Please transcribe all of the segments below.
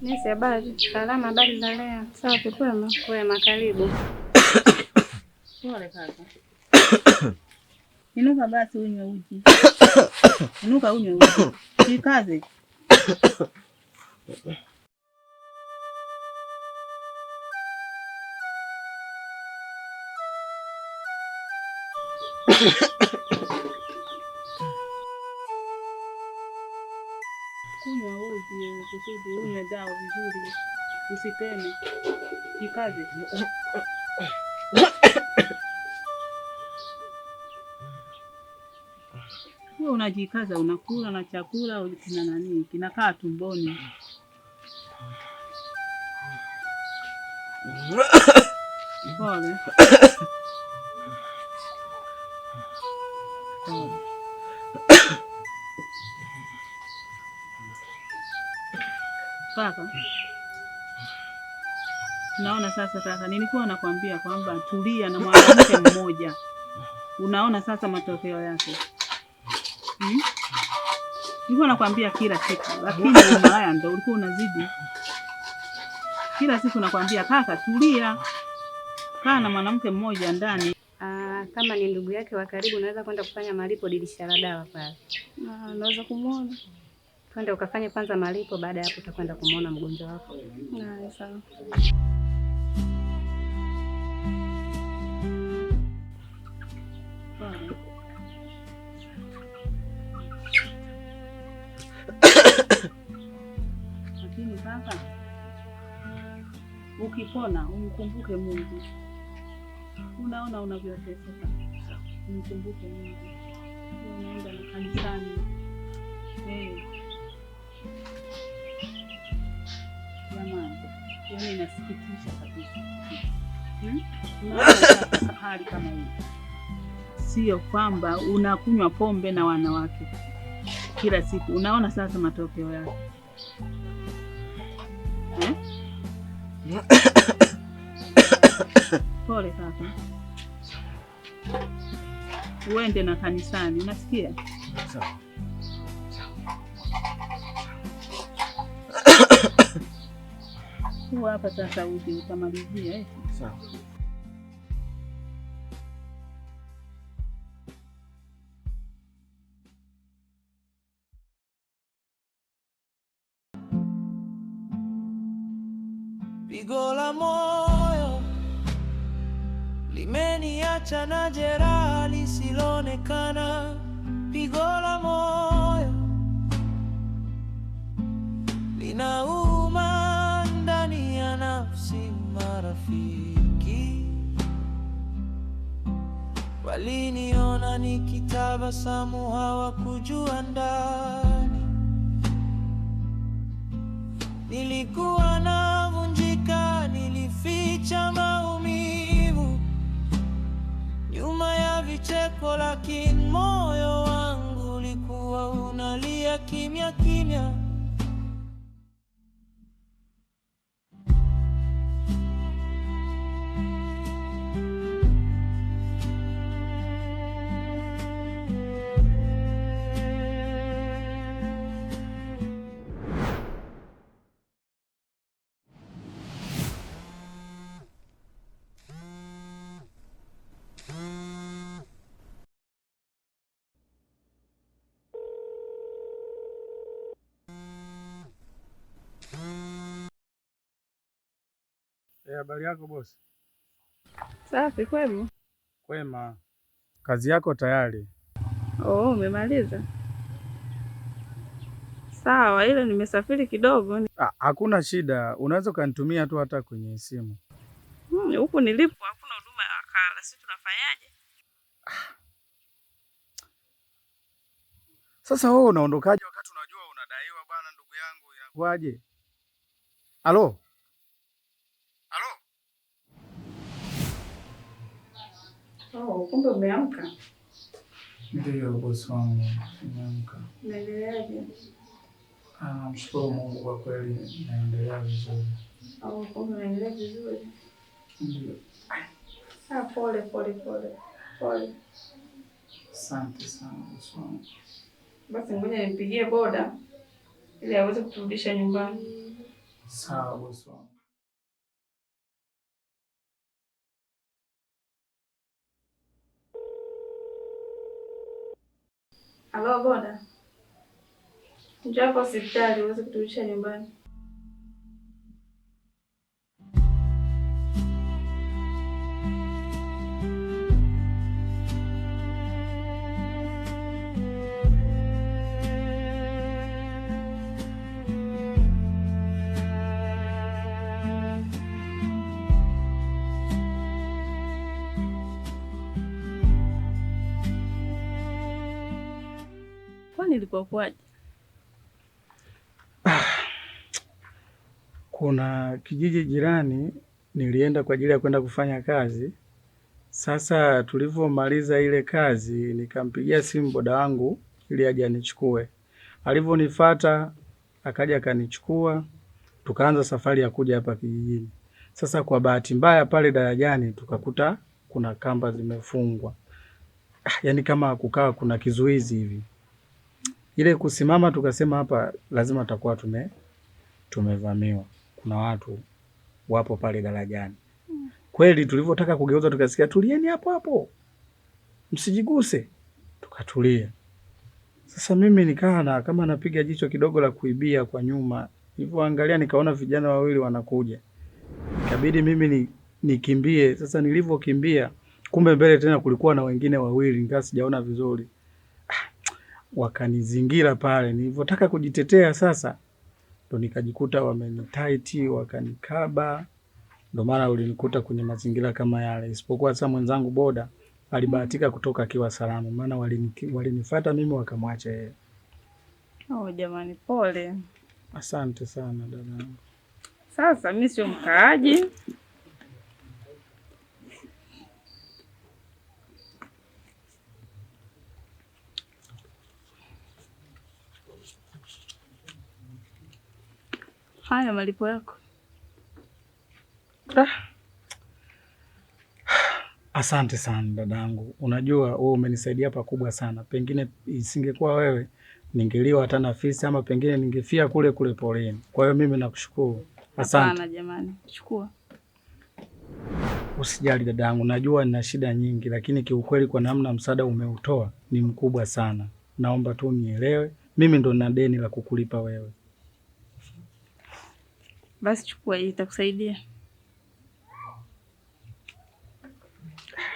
Nesi, habari? Salama, habari za leo? Safi, kwema. Kwema, karibu. Pole kaka. Inuka basi unywe uji. Inuka unywe uji. Jikaze. Kunywa uji kusudi unywe dawa vizuri. Usiteme. Jikaze. Wewe unajikaza, unakula na chakula kina nani? Kinakaa tumboni. Pole. Kaka. Naona sasa kaka, nilikuwa nakwambia kwamba tulia na mwanamke mmoja. Unaona sasa matokeo yake. Nilikuwa nakwambia kila siku, lakini mama haya ndio ulikuwa unazidi. Kila siku nakwambia kaka, tulia. Kaa na mwanamke mmoja ndani. Kama ni ndugu yake wa karibu naweza kwenda kufanya malipo dirisha la dawa pale. Naweza kumuona. Twende ukafanye kwanza malipo, baada ya hapo utakwenda kumuona mgonjwa wako. Sawa. Lakini kaka, ukipona umkumbuke Mungu. Unaona unavyoteseka. Umkumbuke Mungu. Unaenda na kanisani. Jamani, yaani inasikitisha kabisa. Unaona hali kama hii. Sio kwamba unakunywa pombe na wanawake kila siku. Unaona sasa matokeo yake. Pole kaka. Uende na kanisani, unasikia? Sawa. Hapa sasa uje utamalizia. Sawa. Pigo la moyo limeniacha na jeraha lisiloonekana. Pigo la moyo linauma ndani ya nafsi. Marafiki waliniona nikitabasamu, hawakujua ndani nilikuwa navunjika. Nilificha maumivu nyuma ya vicheko, lakini moyo wangu ulikuwa unalia kimya kimya. Habari yako bosi? Safi, kwema. Kwema. Kazi yako tayari? Umemaliza? Sawa, ile nimesafiri kidogo. Hakuna shida, unaweza ukanitumia tu hata kwenye simu. Huku nilipo hakuna huduma ya wakala, sisi tunafanyaje? Sasa wewe unaondokaje wakati unajua unadaiwa bwana, ndugu yangu, inakuwaje? Halo? Kumbe umeamka? Ndio bosi wangu, nimeamka. Unaendeleaje? Namshukuru Mungu kwa kweli, naendelea vizuri. Kumbe unaendelea vizuri? Ndio. Pole. Asante sana bosi wangu. Basi ngoja nimpigie boda ili aweze kuturudisha nyumbani. Sawa bosi wangu. Halo boda. Njoo hapo hospitali uweze kuturudisha nyumbani. Kwani ilikuwa kwaje? Kuna kijiji jirani nilienda kwa ajili ya kwenda kufanya kazi. Sasa tulivyomaliza ile kazi nikampigia simu boda wangu ili aje anichukue. Alivyonifuata akaja akanichukua, tukaanza safari ya kuja hapa kijijini. Sasa kwa bahati mbaya pale darajani tukakuta kuna kamba zimefungwa. Yaani kama kukaa kuna kizuizi hivi. Ile kusimama tukasema hapa lazima tutakuwa tumevamiwa. Kuna watu wapo pale darajani. Kweli tulivyotaka kugeuza tukasikia tulieni hapo hapo. Msijiguse. Tukatulia. Sasa mimi nikawa kama napiga jicho kidogo la kuibia kwa nyuma. Nilipoangalia nikaona vijana wawili wanakuja. Ikabidi mimi nikimbie. Sasa nilivyokimbia kumbe mbele tena kulikuwa na wengine wawili, ingawa sijaona vizuri. Wakanizingira pale. Nilivyotaka kujitetea sasa ndo nikajikuta wamenitaiti, wakanikaba. Ndo maana ulinikuta kwenye mazingira kama yale. Isipokuwa sasa mwenzangu boda alibahatika kutoka akiwa salama, maana walinifuata mimi wakamwacha yeye. Oh jamani, pole. Asante sana dada. Sasa mimi sio mkaaji. Haya malipo yako. Asante sana dadangu. Unajua wewe umenisaidia pakubwa sana. Pengine isingekuwa wewe ningeliwa hata na fisi ama pengine ningefia kule kule poleni. Kwa hiyo mimi nakushukuru. Asante. Hapana jamani. Chukua. Usijali dadangu. Najua nina shida nyingi lakini kiukweli kwa namna msaada umeutoa ni mkubwa sana. Naomba tu nielewe. Mimi ndo nina deni la kukulipa wewe. Basi chukua hii itakusaidia.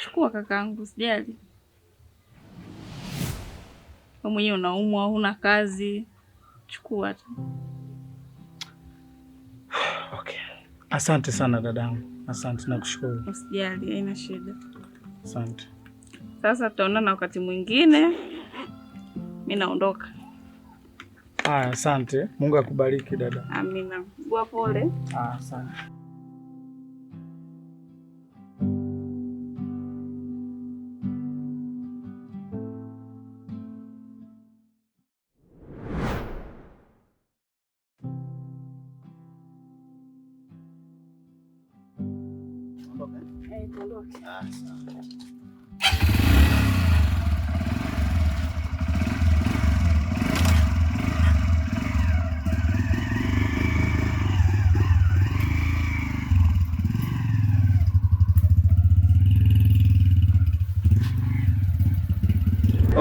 Chukua kakaangu, usijali. Wewe mwenyewe unaumwa, huna kazi. Chukua tu. Okay. Asante sana dadangu. Asante nakushukuru. Usijali, haina shida. Asante. Sasa tutaonana wakati mwingine. Mimi naondoka. Asante. Mungu akubariki dada. Amina. Gua pole. Asante. Tuondoke.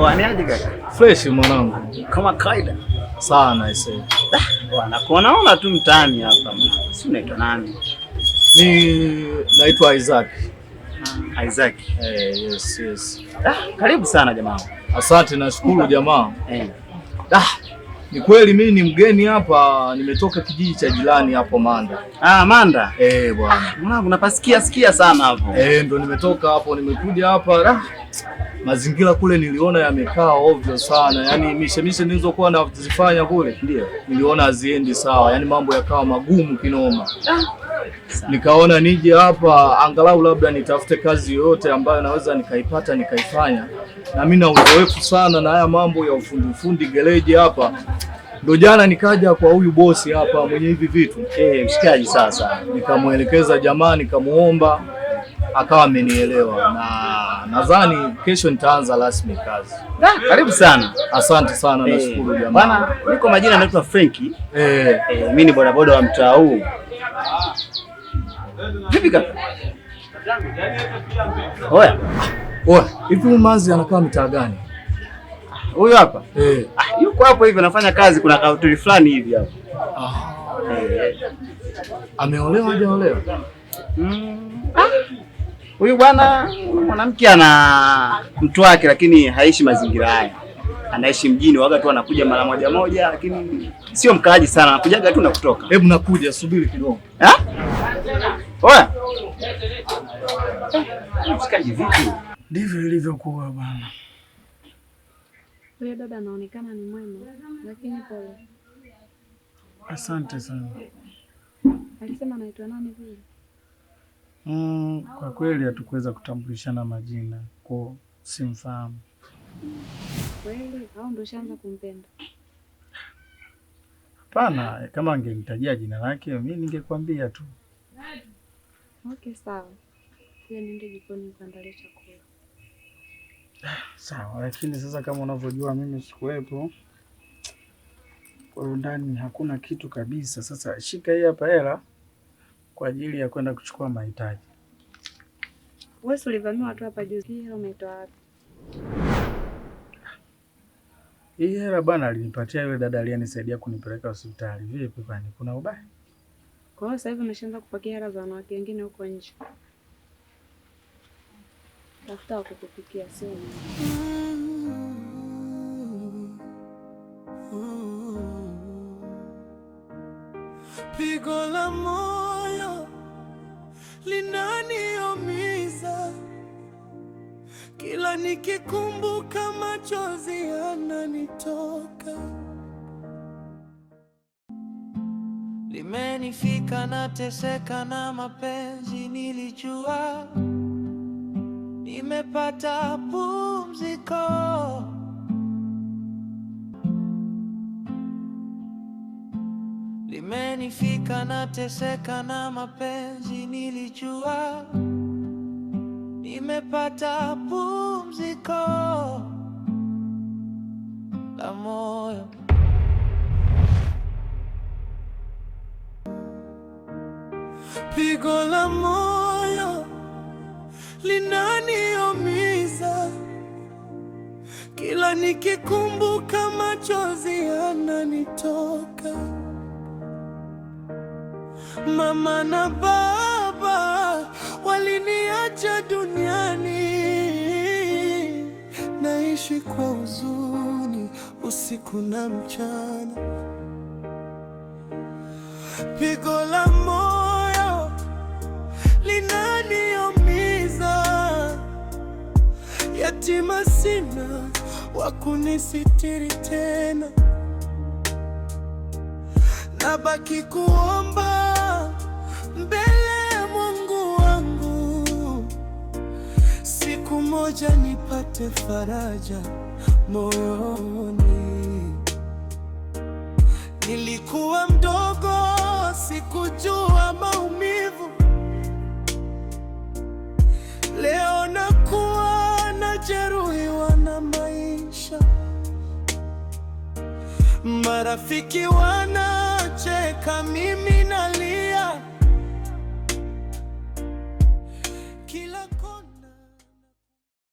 Aniaje kaka? Fresh mwanangu. Kama kaida. Sana ise. Bwana kuonaona tu mtaani hapa. Si unaitwa nani? Ni naitwa Isaac. Isaac. Yes. Karibu sana jamaa. Asante nashukuru jamaa. Ni kweli mimi ni mgeni hapa, nimetoka kijiji cha jirani hapo Manda. Manda? Bwana. Mwanangu napasikia sana hapo. Ndo nimetoka hapo, nimekuja hapa. Mazingira kule niliona yamekaa ovyo sana. Yaani mishemishe nilizokuwa nazifanya kule niliona haziendi sawa. Yaani mambo yakawa magumu kinoma. Nikaona nije hapa angalau labda nitafute kazi yoyote ambayo naweza nikaipata nikaifanya. Na mimi na uzoefu sana na haya mambo ya ufundi gereji hapa. Ndio jana nikaja kwa huyu bosi hapa mwenye hivi vitu. Mshikaji sasa. Nikamuelekeza jamaa, nikamuomba akawa amenielewa na nadhani kesho nitaanza rasmi kazi. Karibu sana. Asante sana, nashukuru jamaa. Bwana, niko majina naitwa Frenki. Mimi ni bodaboda wa mtaa huu. Vipi kaka? Oya. Hivi Umanzi anakaa mtaa gani? Huyu hapa? Yuko hapo hivi anafanya kazi, kuna kautuli fulani hivi hapo. Ameolewa hajaolewa? Huyu bwana mwanamke ana mtu wake, lakini haishi mazingira haya. Anaishi mjini, waga tu anakuja mara moja, lakini sio mkaaji sana, anakujaga tu na kutoka. Hebu nakuja, subiri kidogo. Oya. Msikaji vipi? Ndivyo ilivyokuwa bwana. Huyo dada anaonekana ni mwema, lakini pole. Asante sana. Alisema anaitwa nani vile? Kwa kweli hatukuweza kutambulishana majina, kwa simfahamu. Kweli au ndo shaanza kumpenda? Hapana, kama angenitajia jina lake mimi ningekwambia tu. Okay, sawa. Pia niende jikoni kuandalia chakula. Sawa, lakini sasa kama unavyojua mimi sikuwepo. Kwa hiyo ndani hakuna kitu kabisa. Sasa shika hii hapa hela kwa ajili ya kwenda kuchukua mahitaji. Wewe ulivamia watu hapa juzi, hela umetoa wapi? Hii hela bwana alinipatia yule dada aliyenisaidia kunipeleka hospitali. Vipi kwani kuna ubaya? Kwa hiyo sasa hivi umeshaanza kupakia hela za wanawake wengine huko nje. Tafuta kukupikia sio? Pigo la moyo linaniumiza, kila nikikumbuka machozi yananitoka. Limenifika nateseka na mapenzi, nilijua nimepata pumziko. Limenifika nateseka na mapenzi, nilijua nimepata pumziko la moyo. Pigo la moyo linaniumiza, kila nikikumbuka machozi yananitoka. Mama na baba waliniacha duniani, naishi kwa huzuni usiku na mchana. Pigo la moyo linaniumiza, yatima sina wa kunisitiri tena. Nabaki kuomba mbele ya Mungu wangu, siku moja nipate faraja moyoni. Nilikuwa mdogo, sikujua maumivu. Leo nakuwa najeruhiwa na maisha. Marafiki wanacheka, mimi nalia.